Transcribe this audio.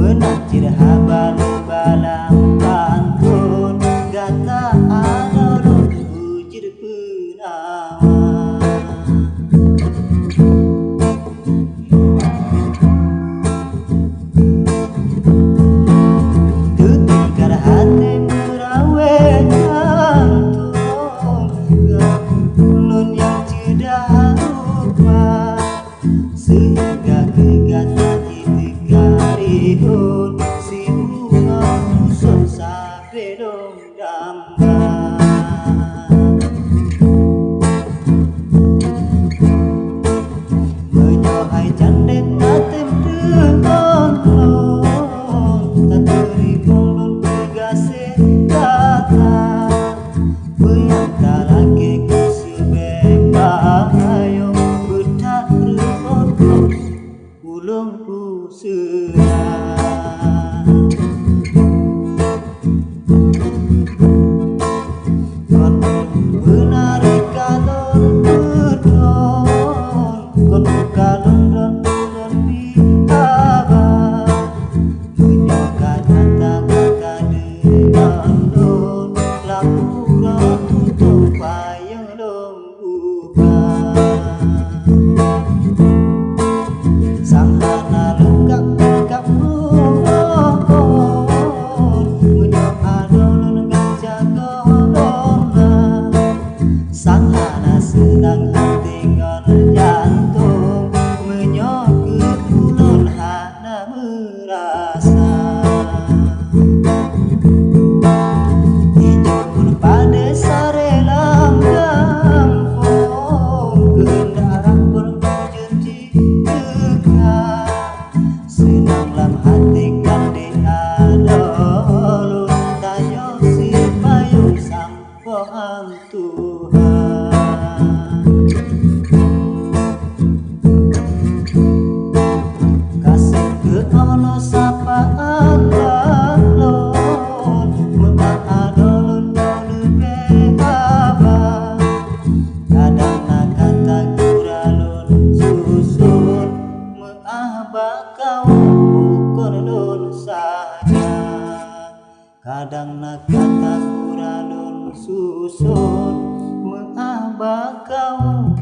menacir habalu-balang pantun gata aneuk wujud penawa. Tutikar hati merawe jantung nun yang tidak lupa sehingga kegata dikarihun si bunga musuh sabe dong damba. Menyohai candet atem dengan lon tateri kolon pegase kata peyanta lagi kusebek ayo bedak repot ulung usaha. Kon benar kalon bedon kon kalon don di abah menyokan kata-kata dengan don lapura tutup payung dong buka. Sang hana lengkap mohon menyok adon gajah golonga. Sang hana senang hati ngon jantung menyok kekulon hana merasa. Hijau pun pada sare langgang kehendak berjanji senang lam hati kande adolun tanyo si payung sampoan Tuhan. Kasih ke ono sapaan lalon memang adolun lebih abah kadang nak kata kuralun susun bakau bukan don saja kadang nak kata kuralun susun bakau